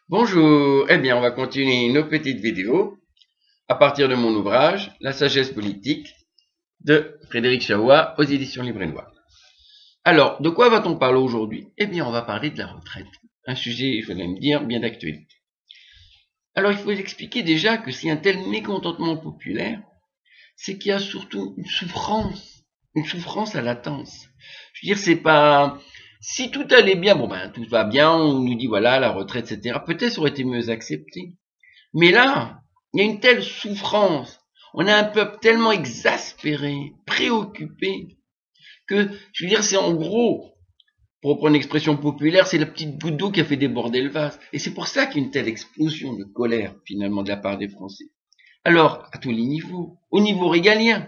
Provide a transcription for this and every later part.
Bonjour, eh bien on va continuer nos petites vidéos à partir de mon ouvrage La sagesse politique de Frédéric Chalois aux éditions Livre et Loire. Alors, de quoi va-t-on parler aujourd'hui? Eh bien on va parler de la retraite, un sujet, il faudrait me dire, bien d'actualité. Alors il faut expliquer déjà que s'il y a un tel mécontentement populaire, c'est qu'il y a surtout une souffrance à latence. Je veux dire, c'est pas... Si tout allait bien, bon ben tout va bien, on nous dit voilà, la retraite, etc. Peut-être ça aurait été mieux accepté. Mais là, il y a une telle souffrance, on a un peuple tellement exaspéré, préoccupé, que, je veux dire, c'est en gros, pour reprendre une expression populaire, c'est la petite goutte d'eau qui a fait déborder le vase. Et c'est pour ça qu'il y a une telle explosion de colère, finalement, de la part des Français. Alors, à tous les niveaux, au niveau régalien,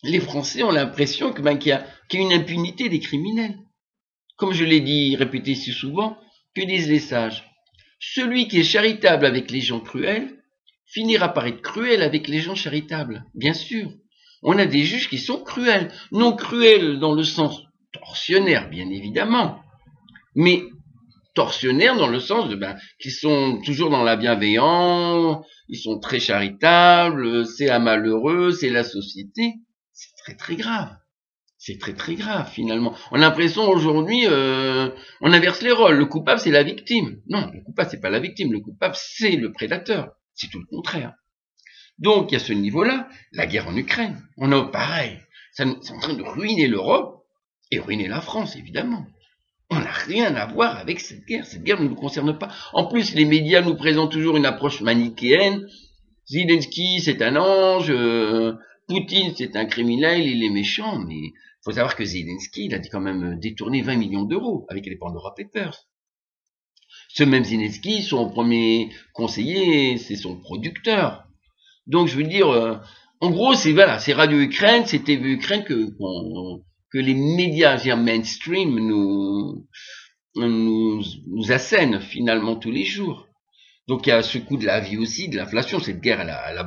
les Français ont l'impression qu'il y a une impunité des criminels. Comme je l'ai dit, répété si souvent, que disent les sages? Celui qui est charitable avec les gens cruels finira par être cruel avec les gens charitables. Bien sûr, on a des juges qui sont cruels. Non cruels dans le sens tortionnaire, bien évidemment, mais tortionnaires dans le sens de qui sont toujours dans la bienveillance, ils sont très charitables, c'est un malheureux, c'est la société. C'est très très grave. C'est très très grave finalement. On a l'impression aujourd'hui, on inverse les rôles. Le coupable c'est la victime. Non, le coupable c'est pas la victime. Le coupable c'est le prédateur. C'est tout le contraire. Donc il y a ce niveau-là, la guerre en Ukraine. On a pareil. C'est en train de ruiner l'Europe et ruiner la France évidemment. On n'a rien à voir avec cette guerre. Cette guerre ne nous concerne pas. En plus, les médias nous présentent toujours une approche manichéenne. Zelensky c'est un ange. Poutine, c'est un criminel, il est méchant, mais il faut savoir que Zelensky, il a quand même détourné 20 millions d'euros avec les Pandora Papers. Ce même Zelensky, son premier conseiller, c'est son producteur. Donc, je veux dire, en gros, c'est Radio Ukraine, c'est TV Ukraine que les médias mainstream nous assènent finalement tous les jours. Donc il y a ce coût de la vie aussi, de l'inflation, cette guerre à la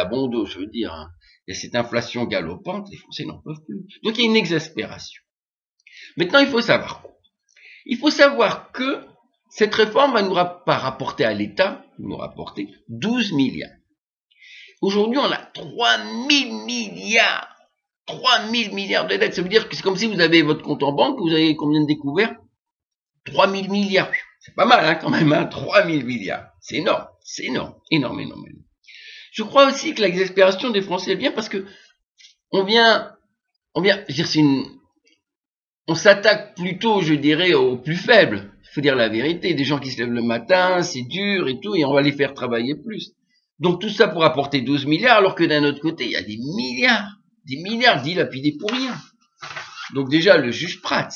bon dos, je veux dire. Hein. Il y a cette inflation galopante, les Français n'en peuvent plus. Donc il y a une exaspération. Maintenant, il faut savoir quoi? Il faut savoir que cette réforme va nous pas rapporter à l'État, nous rapporter 12 milliards. Aujourd'hui, on a 3000 milliards. 3000 milliards de dettes. Ça veut dire que c'est comme si vous avez votre compte en banque, vous avez combien de découvertes? 3000 milliards. C'est pas mal, hein, quand même, hein, 3000 milliards. C'est énorme, énorme. Je crois aussi que l'exaspération des Français est bien parce que on s'attaque plutôt, je dirais, aux plus faibles. Il faut dire la vérité. Des gens qui se lèvent le matin, c'est dur et tout, et on va les faire travailler plus. Donc tout ça pour apporter 12 milliards, alors que d'un autre côté, il y a des milliards dilapidés pour rien. Donc déjà, le juge Prats,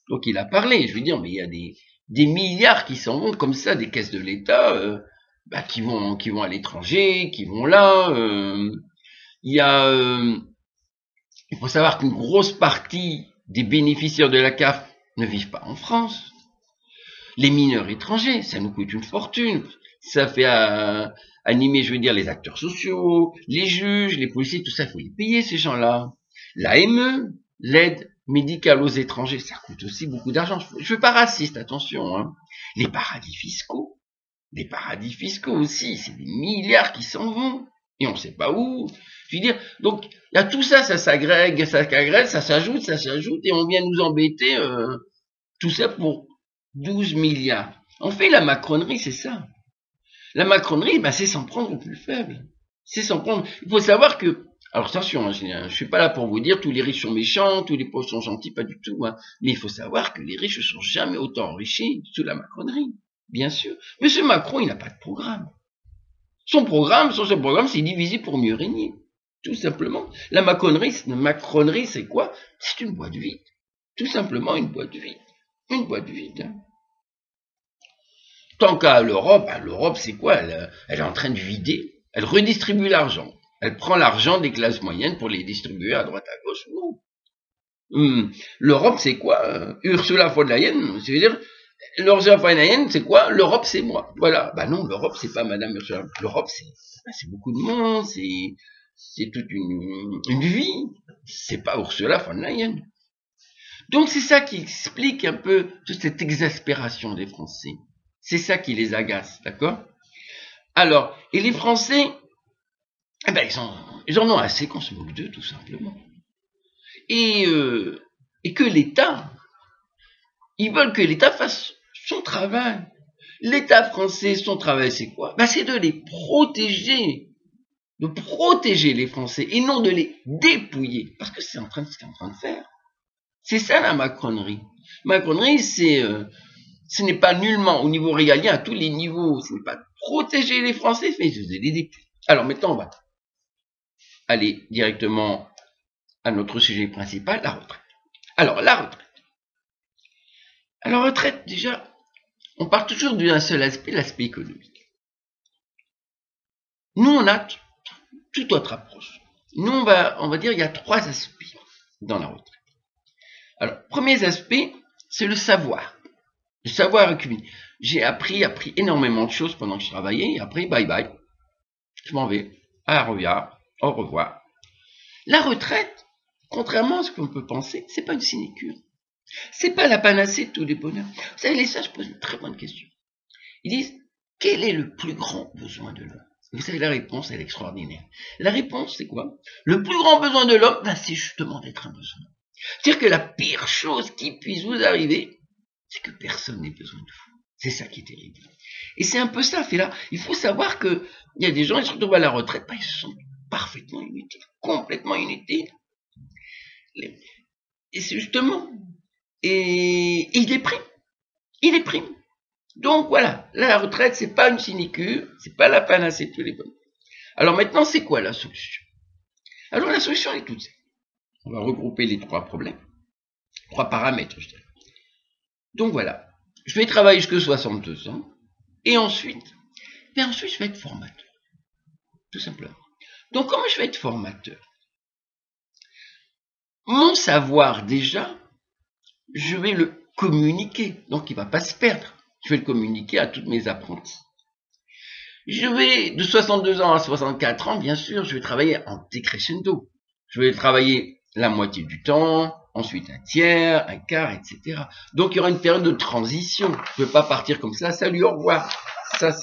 donc il a parlé, je veux dire, mais il y a des milliards qui s'en vont comme ça des caisses de l'État, qui vont à l'étranger, qui vont là. Il faut savoir qu'une grosse partie des bénéficiaires de la CAF ne vivent pas en France. Les mineurs étrangers, ça nous coûte une fortune. Ça fait animer, je veux dire, les acteurs sociaux, les juges, les policiers, tout ça, il faut les payer, ces gens-là. L'AME, l'aide médicale aux étrangers, ça coûte aussi beaucoup d'argent. Je ne suis pas raciste, attention. Hein. Les paradis fiscaux aussi, c'est des milliards qui s'en vont. Et on ne sait pas où. Je veux dire, donc, il y a tout ça, ça s'agrègue, ça s'ajoute, et on vient nous embêter, tout ça pour 12 milliards. En fait, la macronerie, c'est ça. La macronerie, c'est s'en prendre aux plus faibles. C'est s'en prendre. Il faut savoir que, alors attention, hein, je suis pas là pour vous dire tous les riches sont méchants, tous les pauvres sont gentils, pas du tout. Hein. Mais il faut savoir que les riches ne sont jamais autant enrichis sous la macronerie, bien sûr. Monsieur Macron, il n'a pas de programme. Son programme, c'est diviser pour mieux régner. Tout simplement. La macronerie, c'est quoi? C'est une boîte vide. Tout simplement une boîte vide. Une boîte vide. Hein. Tant qu'à l'Europe, l'Europe c'est quoi? Elle est en train de vider. Elle redistribue l'argent. Elle prend l'argent des classes moyennes pour les distribuer à droite à gauche. Non. L'Europe c'est quoi? Ursula von der Leyen, c'est-à-dire Ursula von der Leyen c'est quoi? L'Europe c'est moi. Voilà. Non, l'Europe c'est pas Madame Ursula. L'Europe c'est beaucoup de monde, c'est toute une vie. C'est pas Ursula von der Leyen. Donc c'est ça qui explique un peu toute cette exaspération des Français. C'est ça qui les agace, d'accord? Alors, et les Français, eh ben, ils en ont assez qu'on se moque d'eux, tout simplement. Et que l'État, ils veulent que l'État fasse son travail. L'État français, son travail, c'est quoi? Ben, c'est de les protéger les Français, et non de les dépouiller, parce que c'est ce qu'ils sont en train de faire. C'est ça la macronerie. Macronerie, ce n'est pas nullement au niveau régalien, à tous les niveaux, ce n'est pas protéger les Français, mais de les dépouiller. Alors maintenant, on va aller directement à notre sujet principal, la retraite. Alors, la retraite. À la retraite, déjà, on part toujours d'un seul aspect, l'aspect économique. Nous, on a toute autre approche. Nous, on va dire, il y a 3 aspects dans la retraite. Alors, premier aspect, c'est le savoir. Le savoir accumulé. J'ai appris énormément de choses pendant que je travaillais, et après, bye bye. Je m'en vais. Au revoir. La retraite, contrairement à ce qu'on peut penser, c'est pas une sinécure. C'est pas la panacée de tous les bonheurs. Vous savez, les sages posent une très bonne question. Ils disent, quel est le plus grand besoin de l'homme? Vous savez, la réponse, elle est extraordinaire. La réponse, c'est quoi? Le plus grand besoin de l'homme, ben, c'est justement d'être un besoin. C'est-à-dire que la pire chose qui puisse vous arriver, c'est que personne n'ait besoin de vous. C'est ça qui est terrible. Et c'est un peu ça, fait là. Il faut savoir que il y a des gens, ils se retrouvent à la retraite, ben, ils se sentent parfaitement inutiles, complètement inutiles. Et c'est justement, et il déprime. Donc voilà, la retraite, c'est pas une sinécure, c'est pas la panacée de tous les bonheurs. Alors maintenant, c'est quoi la solution? Alors la solution est toute simple. On va regrouper les 3 problèmes, 3 paramètres, je dirais. Donc voilà, je vais travailler jusqu'à 62 ans, et ensuite, je vais être formateur. Tout simplement. Donc comment je vais être formateur? Mon savoir déjà, je vais le communiquer, donc il ne va pas se perdre. Je vais le communiquer à tous mes apprentis. Je vais de 62 ans à 64 ans, bien sûr, je vais travailler en décrescendo. Je vais travailler la moitié du temps, ensuite un tiers, un quart, etc. Donc il y aura une période de transition. Je ne peux pas partir comme ça, salut, au revoir. Ça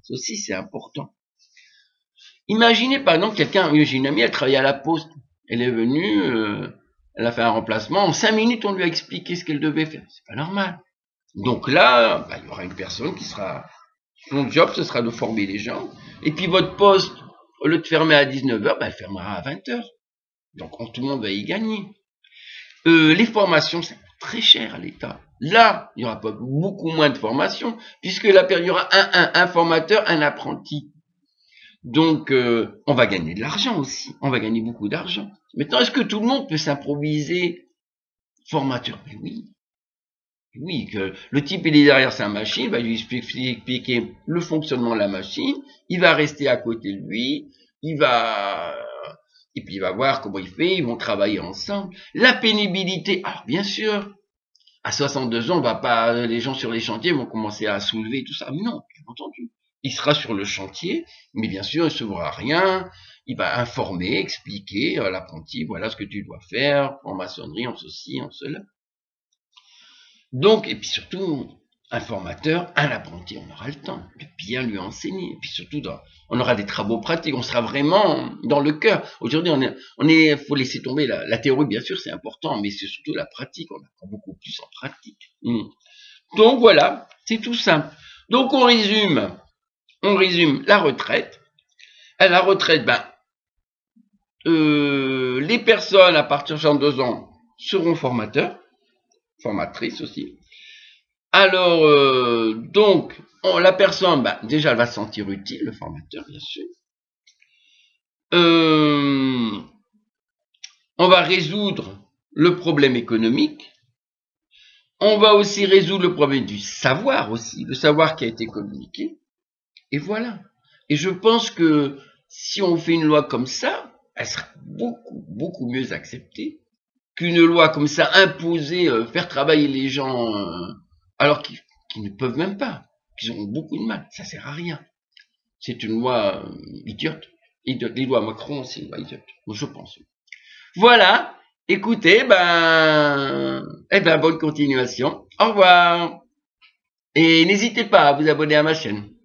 aussi c'est important. Imaginez par exemple j'ai une amie, elle travaillait à la poste. Elle est venue, elle a fait un remplacement. En 5 minutes, on lui a expliqué ce qu'elle devait faire. C'est pas normal. Donc là, il y aura une personne qui sera... Son job, ce sera de former les gens. Et puis votre poste, au lieu de fermer à 19h, elle fermera à 20h. Donc tout le monde va y gagner. Les formations, ça coûte très cher à l'État. Là, il n'y aura pas beaucoup moins de formations, puisque là, il y aura un formateur, un apprenti. Donc, on va gagner de l'argent aussi. On va gagner beaucoup d'argent. Maintenant, est-ce que tout le monde peut s'improviser formateur? Mais oui. Oui, que le type, il est derrière sa machine, il va lui expliquer le fonctionnement de la machine, il va rester à côté de lui, et puis il va voir comment il fait, ils vont travailler ensemble. La pénibilité, alors bien sûr, à 62 ans, les gens sur les chantiers vont commencer à soulever tout ça. Mais non, bien entendu. Il sera sur le chantier, mais bien sûr, il ne se verra rien. Il va informer, expliquer à l'apprenti, voilà ce que tu dois faire, en maçonnerie, en ceci, en cela. Donc, et puis surtout, un formateur, un apprenti, on aura le temps de bien lui enseigner. Et puis surtout, on aura des travaux pratiques, on sera vraiment dans le cœur. Aujourd'hui, faut laisser tomber la théorie, bien sûr, c'est important, mais c'est surtout la pratique, on apprend beaucoup plus en pratique. Donc voilà, c'est tout simple. Donc on résume la retraite. À la retraite, les personnes à partir de 62 ans seront formateurs, formatrices aussi. Alors, donc, la personne, déjà, elle va se sentir utile, le formateur, bien sûr. On va résoudre le problème économique. On va aussi résoudre le problème du savoir aussi, le savoir qui a été communiqué. Et voilà. Et je pense que si on fait une loi comme ça, elle sera beaucoup, beaucoup mieux acceptée qu'une loi comme ça imposée, faire travailler les gens alors qu'ils ne peuvent même pas, qu'ils ont beaucoup de mal. Ça sert à rien. C'est une loi idiote. Les lois Macron, c'est une loi idiote. Je pense. Voilà. Écoutez, bonne continuation. Au revoir. Et n'hésitez pas à vous abonner à ma chaîne.